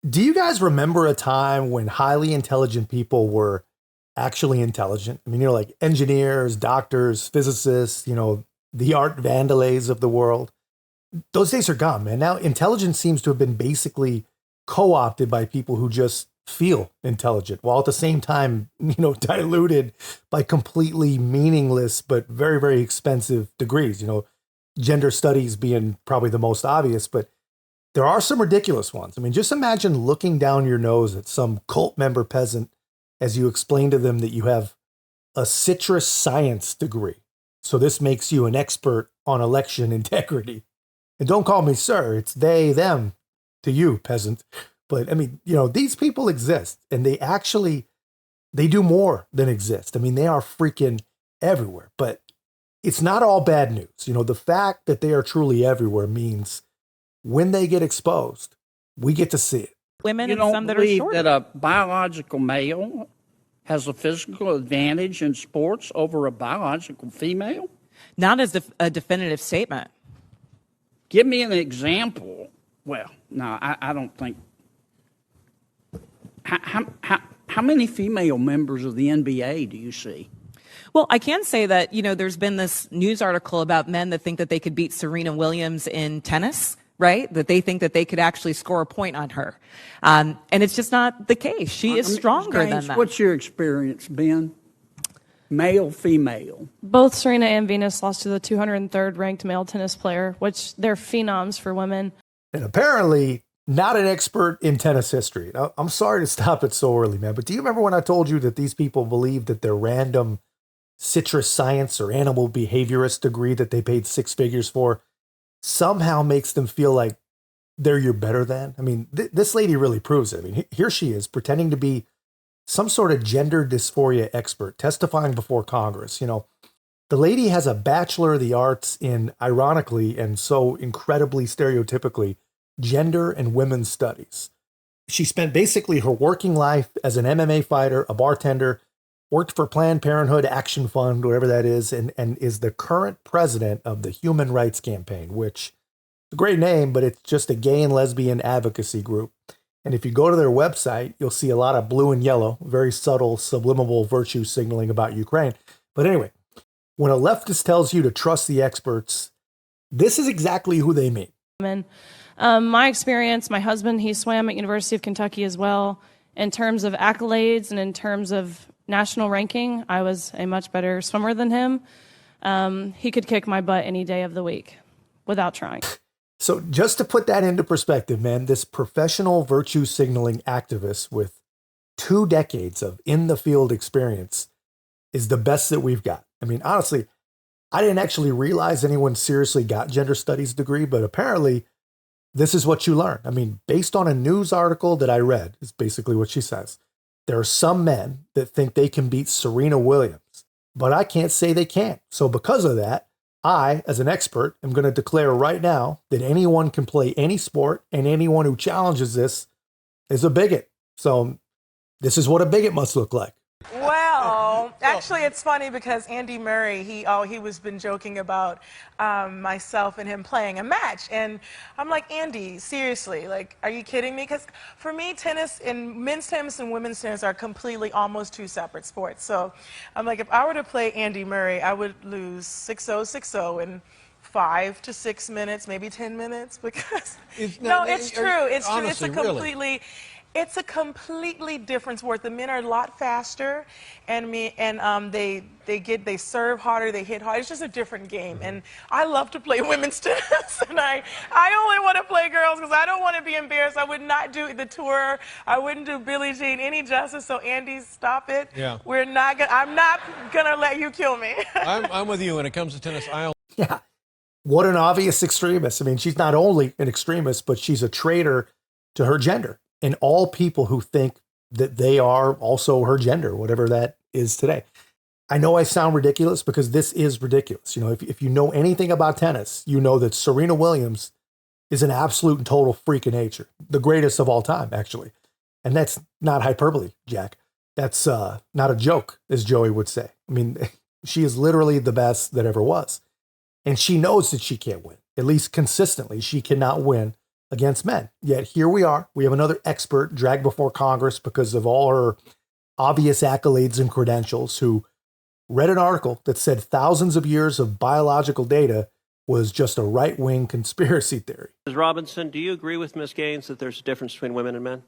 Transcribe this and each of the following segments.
Do you guys remember a time when highly intelligent people were actually intelligent? I mean, like engineers, doctors, physicists, the Art Vandalays of the world. Those days are gone, man. Now intelligence seems to have been basically co-opted by people who just feel intelligent, while at the same time, diluted by completely meaningless but very, very expensive degrees. Gender studies being probably the most obvious, but there are some ridiculous ones. I mean, just imagine looking down your nose at some cult member peasant as you explain to them that you have a citrus science degree. So this makes you an expert on election integrity. And don't call me sir, it's they, them to you, peasant. But I mean, these people exist and they do more than exist. I mean, they are freaking everywhere, but it's not all bad news. The fact that they are truly everywhere means when they get exposed, we get to see it. Women You and don't some that are believe shorter. that a biological male has a physical advantage in sports over a biological female? Not as a definitive statement. Give me an example. Well, no, I don't think. How many female members of the NBA do you see? Well, I can say that, there's been this news article about men that think that they could beat Serena Williams in tennis, right? That they think that they could actually score a point on her. And it's just not the case. She is stronger James, than that. What's your experience, Ben? Male, female? Both Serena and Venus lost to the 203rd ranked male tennis player, which they're phenoms for women. And apparently not an expert in tennis history. Now, I'm sorry to stop it so early, man, but do you remember when I told you that these people believe that their random citrus science or animal behaviorist degree that they paid six figures for somehow makes them feel like they're your better than? I mean, this lady really proves it. I mean, here she is pretending to be some sort of gender dysphoria expert testifying before Congress. The lady has a Bachelor of the Arts in, ironically and so incredibly stereotypically, gender and women's studies. She spent basically her working life as an MMA fighter, a bartender, worked for Planned Parenthood Action Fund, whatever that is, and is the current president of the Human Rights Campaign, which is a great name, but it's just a gay and lesbian advocacy group. And if you go to their website, you'll see a lot of blue and yellow, very subtle subliminal virtue signaling about Ukraine. But anyway, when a leftist tells you to trust the experts, this is exactly who they mean. My experience, my husband, he swam at University of Kentucky as well. In terms of accolades and in terms of national ranking, I was a much better swimmer than him. He could kick my butt any day of the week without trying. So just to put that into perspective, man, this professional virtue signaling activist with 2 decades of in the field experience is the best that we've got. I mean, honestly, I didn't actually realize anyone seriously got gender studies degree, but apparently this is what you learn. I mean, based on a news article that I read, is basically what she says. There are some men that think they can beat Serena Williams, but I can't say they can't. So because of that, I, as an expert, am going to declare right now that anyone can play any sport, and anyone who challenges this is a bigot. So this is what a bigot must look like. Well, actually, it's funny because Andy Murray, he was been joking about myself and him playing a match, and I'm like, Andy, seriously, like, are you kidding me? Because for me, men's tennis and women's tennis are completely almost 2 separate sports. So I'm like, if I were to play Andy Murray, I would lose 6-0, 6-0 in 5 to 6 minutes, maybe 10 minutes, because no, it's true. It's true. Honestly, really. It's a completely different sport. The men are a lot faster, and they serve harder, they hit harder. It's just a different game, and I love to play women's tennis, and I only want to play girls because I don't want to be embarrassed. I would not do the tour. I wouldn't do Billie Jean any justice. So Andy, stop it. Yeah. I'm not gonna let you kill me. I'm with you when it comes to tennis. Yeah. What an obvious extremist. I mean, she's not only an extremist, but she's a traitor to her gender. And all people who think that they are also her gender, whatever that is today. I know I sound ridiculous because this is ridiculous. If you know anything about tennis, you know that Serena Williams is an absolute and total freak of nature. The greatest of all time, actually. And that's not hyperbole, Jack. That's not a joke, as Joey would say. I mean, she is literally the best that ever was. And she knows that she can't win, at least consistently. She cannot win against men. Yet here we are. We have another expert dragged before Congress because of all her obvious accolades and credentials, who read an article that said thousands of years of biological data was just a right-wing conspiracy theory. Ms. Robinson, do you agree with Ms. Gaines that there's a difference between women and men?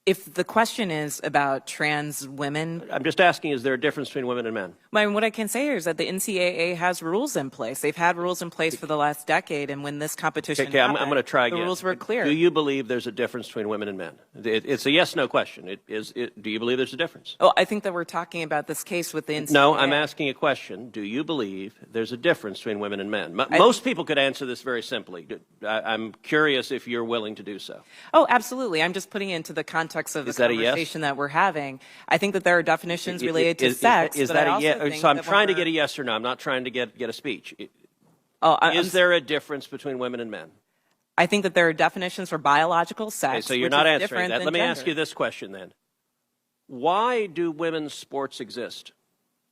If the question is about trans women, I'm just asking, is there a difference between women and men? what I can say here is that the NCAA has rules in place. They've had rules in place for the last decade, and when this competition Okay, happened, I'm going to try again. the rules were clear. Do you believe there's a difference between women and men? It's a yes/no question. Do you believe there's a difference? Oh, I think that we're talking about this case with the NCAA. No, I'm asking a question. Do you believe there's a difference between women and men? Most people could answer this very simply. I'm curious if you're willing to do so. Oh, absolutely. I'm just putting it into the context of the conversation that we're having. I think that there are definitions related to sex. Is that a yes? So I'm trying to get a yes or no. I'm not trying to get a speech. Is there a difference between women and men? I think that there are definitions for biological sex. Okay, so you're not answering that. Let me ask you this question then. Why do women's sports exist?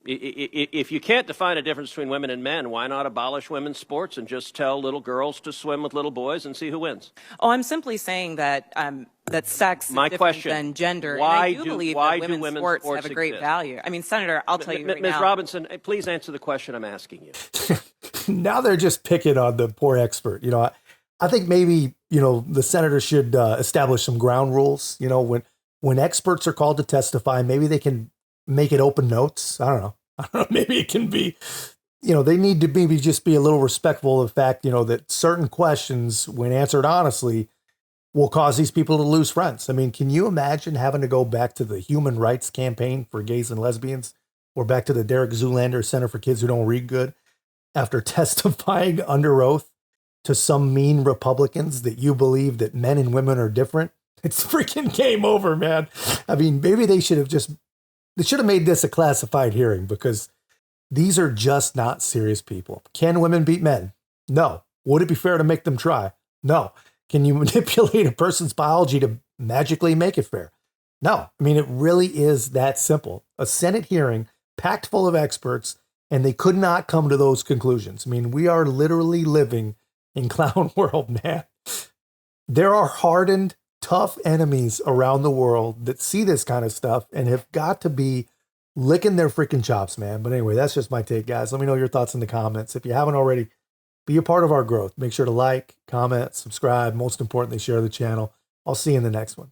If you can't define a difference between women and men, why not abolish women's sports and just tell little girls to swim with little boys and see who wins? Oh, I'm simply saying that that sex is different than gender. Why and I do believe that women's sports have a great value. I mean, Senator, I'll tell you right now. Ms. Robinson, please answer the question I'm asking you. Now they're just picking on the poor expert. I think maybe, the senator should establish some ground rules. When experts are called to testify, maybe they can make it open notes. I don't know. Maybe it can be, they need to maybe just be a little respectful of the fact, that certain questions, when answered honestly, will cause these people to lose friends. I mean, can you imagine having to go back to the human rights campaign for gays and lesbians, or back to the Derek Zoolander Center for Kids Who Don't Read Good, after testifying under oath to some mean Republicans that you believe that men and women are different? It's freaking game over, man. I mean, maybe they should have made this a classified hearing, because these are just not serious people. Can women beat men? No. Would it be fair to make them try? No. Can you manipulate a person's biology to magically make it fair? No. I mean, it really is that simple. A Senate hearing packed full of experts, and they could not come to those conclusions. I mean, we are literally living in clown world, man. There are hardened, tough enemies around the world that see this kind of stuff and have got to be licking their freaking chops, man. But anyway, that's just my take, guys. Let me know your thoughts in the comments. If you haven't already, be a part of our growth. Make sure to like, comment, subscribe. Most importantly, share the channel. I'll see you in the next one.